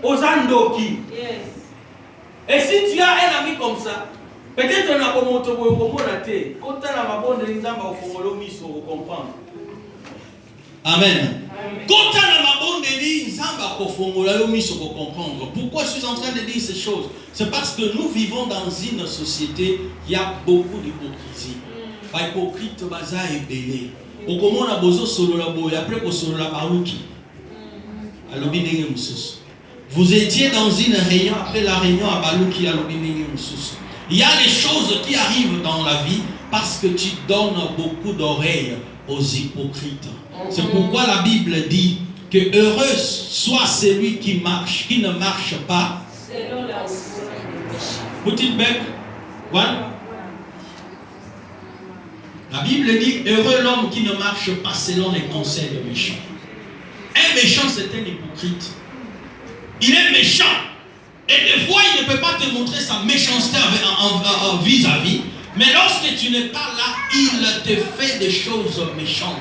Ozandoki. Yes. Et si tu as un ami comme ça, peut-être on a comme auto quand tu as la bonne exemple au fond de l'omiso, vous comprenez. Amen. Quand tu as la bonne exemple au fond de l'omiso, vous comprendre. Pourquoi je suis en train de dire ces choses? C'est parce que nous vivons dans une société, il y a beaucoup d'hypocrisie. Pas hypocrite, baza et belé. Au comment on a besoin de solo la boue, après qu'on solo la barouki. Alors, vous étiez dans une réunion, après la réunion à Balouki, à l'Obinigé Moussous. Il y a des choses qui arrivent dans la vie parce que tu donnes beaucoup d'oreilles aux hypocrites. C'est pourquoi la Bible dit que heureux soit celui qui ne marche pas. Petite bec, voilà. La Bible dit heureux l'homme qui ne marche pas selon les conseils de méchants. Un méchant, c'est un hypocrite. Il est méchant. Et des fois, il ne peut pas te montrer sa méchanceté vis-à-vis. Mais lorsque tu n'es pas là, il te fait des choses méchantes.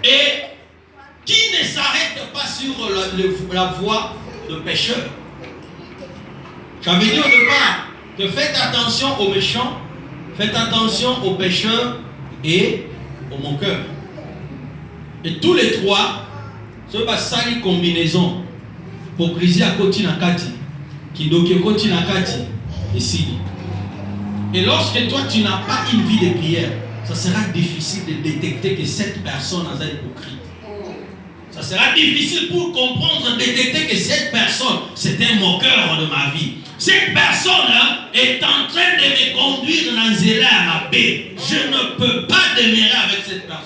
Et qui ne s'arrête pas sur la voie de pécheur. J'avais dit au départ que faites attention aux méchants, faites attention aux pécheurs et aux moqueurs. Et tous les trois, ce va ça une combinaison. Hypocrisie à côté na kati, kidoki côté na kati, ici. Et lorsque toi tu n'as pas une vie de prière, ça sera difficile de détecter que cette personne est un hypocrite. Ça sera difficile pour comprendre, détecter que cette personne, c'est un moqueur de ma vie. Cette personne est en train de me conduire dans zéla à ma paix. Je ne peux pas demeurer avec cette personne.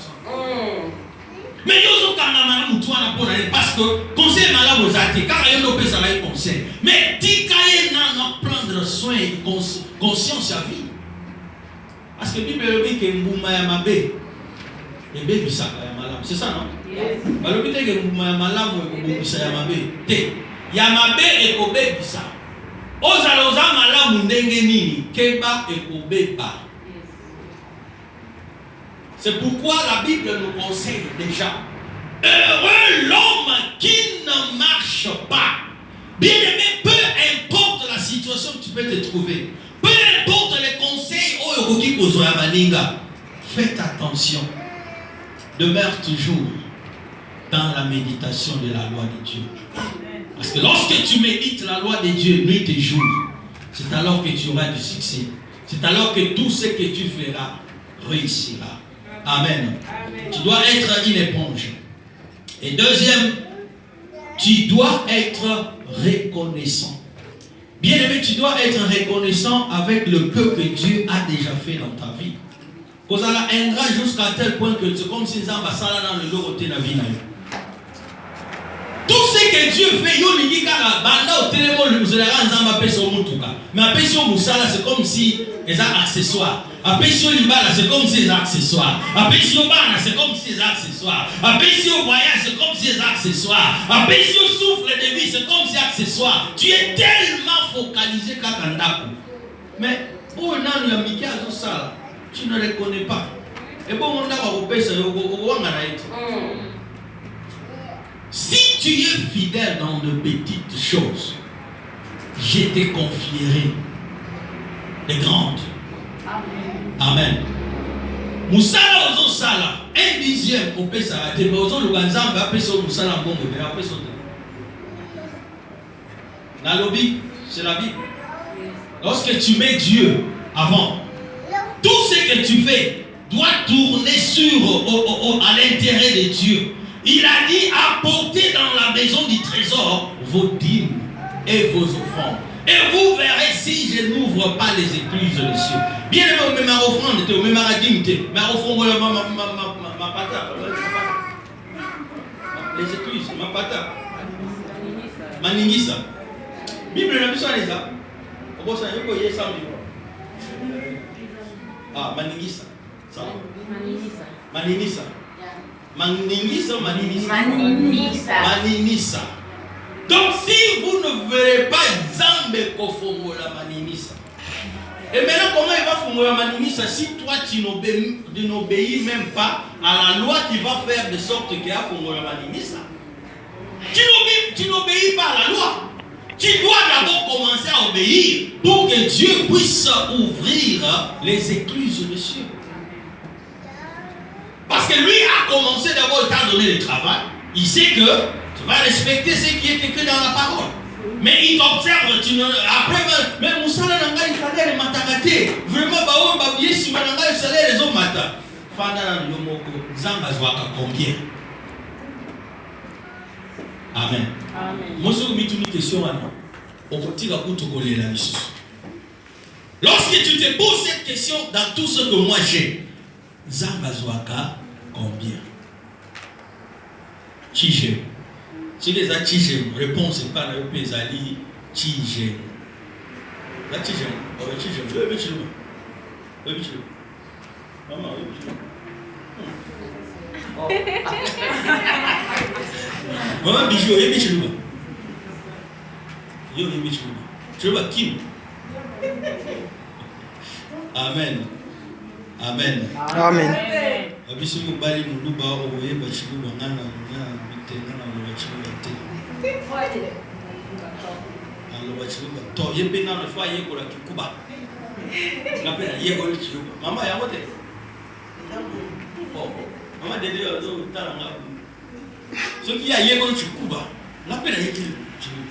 Mais parce que conseil est malade aux athées, car il y a un ça va conseil. Mais Tikaye n'a prendre soin et conscience à vie. Parce que la Bible dit que Mbouma Yamabe et Bébé Bissaka Yamalam. C'est ça, non? La Bible dit que Mbouma Yamalam et Bébé Bissaka Yamabe. Yamabe et Kobe Bissaka. Ozaloza Malam Ndengeni, Keba et Kobe Ba. C'est pourquoi la Bible nous conseille déjà. Heureux l'homme qui ne marche pas. Bien aimé, peu importe la situation que tu peux te trouver, peu importe les conseils, faites attention. Demeure toujours dans la méditation de la loi de Dieu. Parce que lorsque tu médites la loi de Dieu nuit et jour, c'est alors que tu auras du succès. C'est alors que tout ce que tu feras réussira. Amen. Tu dois être une éponge. Et deuxième, tu dois être reconnaissant. Bien aimé, tu dois être reconnaissant avec le peu que Dieu a déjà fait dans ta vie. Parce qu'elle a ingrat jusqu'à tel point que c'est comme si nous avons dans le lot de la vie. Tout ce que Dieu fait, mais c'est comme si c'est accessoire. C'est comme si c'est accessoire. C'est comme si c'est accessoire. Voyage, c'est comme si c'est accessoire. Souffle de vie, c'est comme si c'est accessoire. Tu es tellement focalisé qu'à mais pour un an, tu ne le connais pas. Et bon, on a si tu es fidèle dans de petites choses, je te confierai des grandes. Amen. Moussala ozo sala, un dixième au pesa, te ozo luganzamba apeso moussala mbongo, mais apeso. Dans le Bible, c'est la Bible. Lorsque tu mets Dieu avant, tout ce que tu fais doit tourner à l'intérêt de Dieu. Il a dit apportez dans la maison du trésor vos dîmes et vos offrandes. Et vous verrez si je n'ouvre pas les écluses des cieux. Bien aimé, même ma offrande, même ma dîme, ma offrande, ma pata. Les écluses, ma pata. Ma ningisa. Bible n'a pas ça. Comment ça, il y a ça. Ah, ma ningisa. Ça. Maninisa. Maninisa, maninisa. Maninisa. Donc si vous ne verrez pas Zambé Kofongo la maninisa. Et maintenant comment il va fongo la maninisa si toi tu n'obéis même pas à la loi qui va faire de sorte qu'il y a fongo la maninisa. Tu n'obéis pas à la loi. Tu dois d'abord commencer à obéir pour que Dieu puisse ouvrir les écluses des cieux. Parce que lui a commencé d'abord, il t'a donné le travail. Il sait que tu vas respecter ce qui est écrit dans la parole. Mais il t'observe, après, mais mon salaire n'a pas le matagate. Vraiment, il si le salaire les hommes matin. Fanda le mot Zamba Zwaka combien? Amen. Moi, je vais une question. Lorsque tu te poses cette question dans tout ce que moi j'ai, Zamba Zwaka combien? Qui j'aime? Si les gens qui j'aime, réponse c'est pas la pays Ali, qui j'aime. Là, qui j'aime? Oui, qui j'aime. Oui, oui, oui, oui. Maman, oui, oui. Maman, bijou, oui, oui, oui, oui, oui. Tu vois Kim? Amen. Amen. Amen. Abisimu bali muluba oye bachilu bangana na bitena na bachilu bate. Alo bachilu to yembe na fa yeko la kikuba. Na pena yeko le chilu. Mama ya wote. Oh. Mama dede yo taranga. So ki ya yeko le chikuba. Na pena yeko le chilu.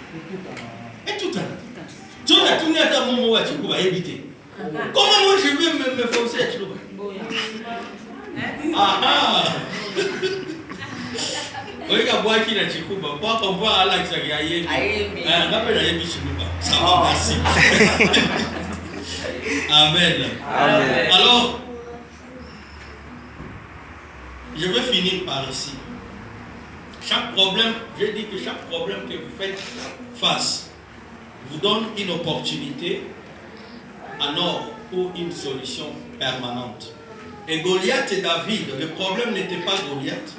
Et tout ça. Tu as tout net à mon wa chikuba éviter. Comment moi je vais me forcer à chikuba? Ah! Oika boaki na chikuba, kwa kompa ala kisagiaye. Ngapi na yebi chikuba. Ça va merci. Amen. Amen. Alors, je vais finir par ici. Chaque problème, je dis que chaque problème que vous faites face vous donne une opportunité alors pour une solution permanente. Et Goliath et David, le problème n'était pas Goliath,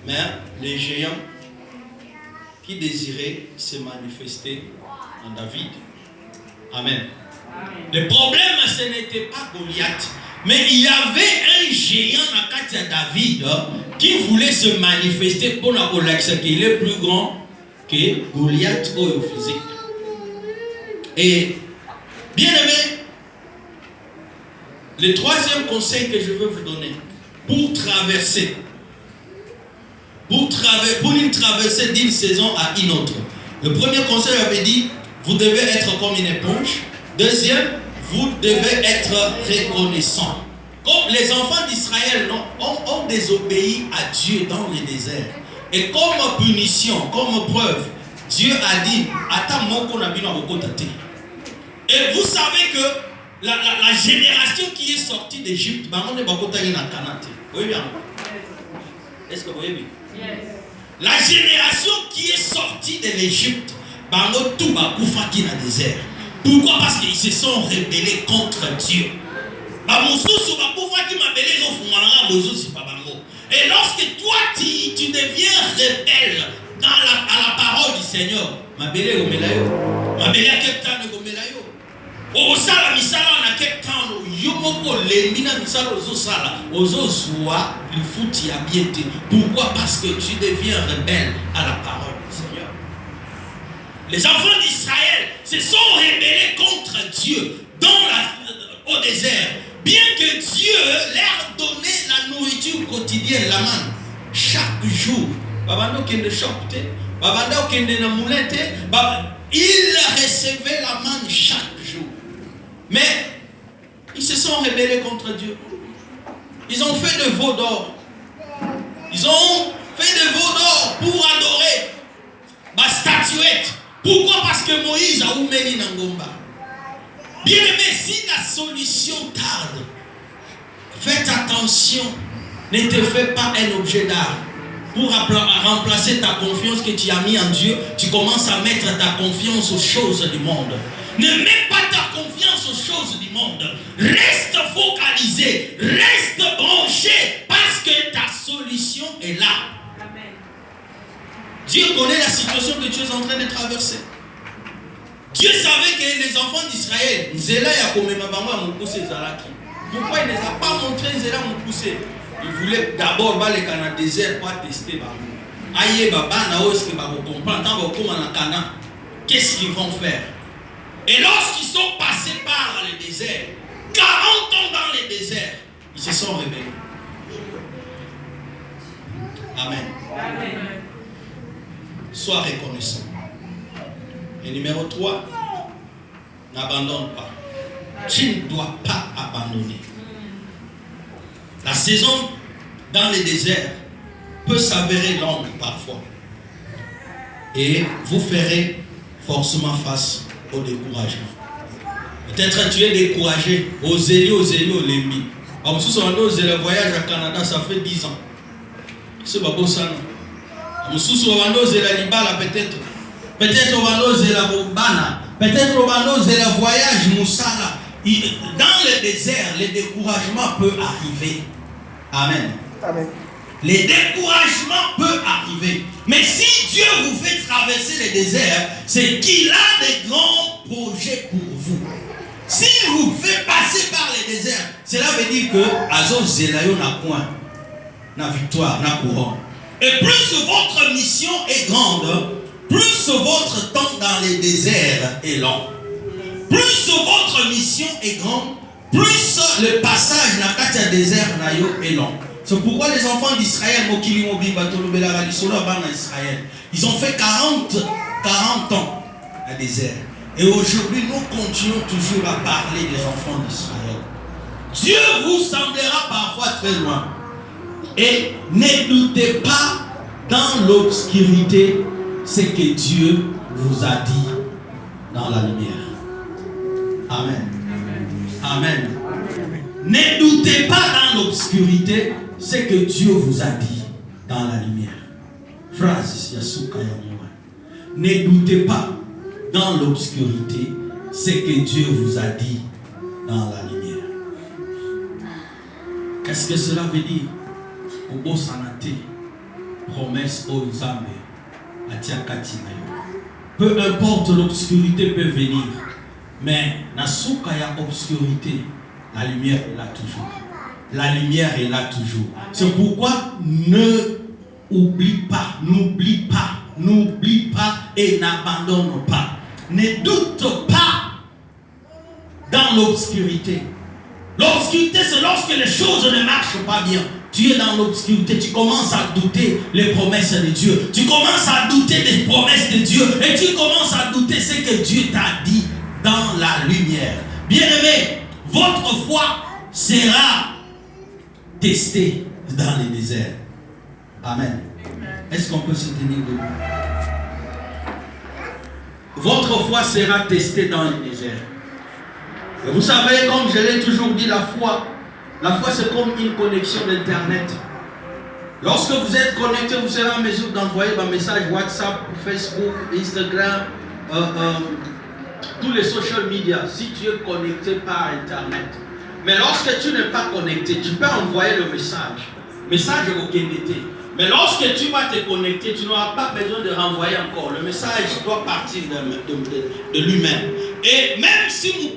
mais les géants qui désiraient se manifester en David. Amen. Le problème, ce n'était pas Goliath, mais il y avait un géant à Katia David qui voulait se manifester pour la collection, qu'il est plus grand que Goliath au physique. Et bien aimé, le troisième conseil que je veux vous donner pour une traversée d'une saison à une autre. Le premier conseil avait dit, vous devez être comme une éponge. Deuxième, vous devez être reconnaissant. Comme les enfants d'Israël ont désobéi à Dieu dans le désert. Et comme punition, comme preuve, Dieu a dit, et vous savez que la génération qui est sortie d'Égypte, est-ce que vous voyez bien? La génération qui est sortie de l'Égypte, tout va coucher dans le désert. Pourquoi? Parce qu'ils se sont rebellés contre Dieu. Et lorsque toi tu deviens rebelle à la parole du Seigneur, osala misala na Cape Town yo moko lembi na misala ozosala ozozwa lifuti ya biete. Pourquoi? Parce que tu deviens rebelle à la parole du Seigneur. Les enfants d'Israël se sont rebellés contre Dieu au désert, bien que Dieu leur donnait la nourriture quotidienne, la manne, chaque jour. Babando kende shopte, babando kende na moulette, il recevait la manne chaque jour. Mais ils se sont rebellés contre Dieu. Ils ont fait de veaux d'or. Ils ont fait de veaux d'or pour adorer ma statuette. Pourquoi? Parce que Moïse a oumeni Nangomba. Bien aimé, si la solution tarde, faites attention, ne te fais pas un objet d'art. Pour remplacer ta confiance que tu as mis en Dieu, tu commences à mettre ta confiance aux choses du monde. Ne mets pas ta confiance aux choses du monde. Reste focalisé, reste branché, parce que ta solution est là. Amen. Dieu connaît la situation que tu es en train de traverser. Dieu savait que les enfants d'Israël, pourquoi il ne les a pas montré Zéla Moukoussé? Il voulait d'abord aller dans le désert pour tester. Aïe, baba, est-ce que vous comprenez? Qu'est-ce qu'ils vont faire? Et lorsqu'ils sont passés par le désert, 40 ans dans le désert, ils se sont rebellés. Amen. Amen. Sois reconnaissant. Et numéro 3, n'abandonne pas. Tu ne dois pas abandonner. La saison dans le désert peut s'avérer longue parfois. Et vous ferez forcément face au découragement. Peut-être tu es découragé. Osez, l'ennemi. Le voyage à Canada, ça fait 10 ans. C'est pas beau ça, non? Peut-être au Vanoz la Bobana. Peut-être au Vanoz la voyage Moussala. Dans le désert, le découragement peut arriver. Amen. Amen. Le découragement peut arriver. Mais si Dieu vous fait traverser le désert, c'est qu'il a des grands projets pour vous. S'il vous fait passer par le désert, cela veut dire que Azo Zelayo n'a point, n'a victoire, n'a couronne. Et plus votre mission est grande, plus votre temps dans les déserts est long. Plus votre mission est grande, plus le passage dans le désert est long. C'est pourquoi les enfants d'Israël, ils ont fait 40 ans à désert. Et aujourd'hui, nous continuons toujours à parler des enfants d'Israël. Dieu vous semblera parfois très loin. Et ne doutez pas dans l'obscurité ce que Dieu vous a dit dans la lumière. Amen. Amen. Ne doutez pas dans l'obscurité ce que Dieu vous a dit dans la lumière. Phrase Yasuka Yamoua. Ne doutez pas dans l'obscurité ce que Dieu vous a dit dans la lumière. Qu'est-ce que cela veut dire? Obo sanate, promesse au Nzambe, atiakati nayo. Peu importe l'obscurité peut venir, mais nasuka ya obscurité, la lumière est là toujours. La lumière est là toujours. C'est pourquoi n'oublie pas et n'abandonne pas. Ne doute pas dans l'obscurité. L'obscurité, c'est lorsque les choses ne marchent pas bien. Tu es dans l'obscurité, tu commences à douter les promesses de Dieu. Tu commences à douter des promesses de Dieu. Et tu commences à douter ce que Dieu t'a dit dans la lumière. Bien-aimés, votre foi sera testée dans les déserts. Amen. Est-ce qu'on peut se tenir debout? Votre foi sera testée dans les déserts. Et vous savez, comme je l'ai toujours dit, la foi c'est comme une connexion d'internet. Lorsque vous êtes connecté, vous serez en mesure d'envoyer un message WhatsApp, Facebook, Instagram, tous les social media, si tu es connecté par internet. Mais lorsque tu n'es pas connecté, tu peux envoyer le message au Kénété. Mais lorsque tu vas te connecter, tu n'auras pas besoin de renvoyer encore. Le message doit partir de lui-même. Et même si vous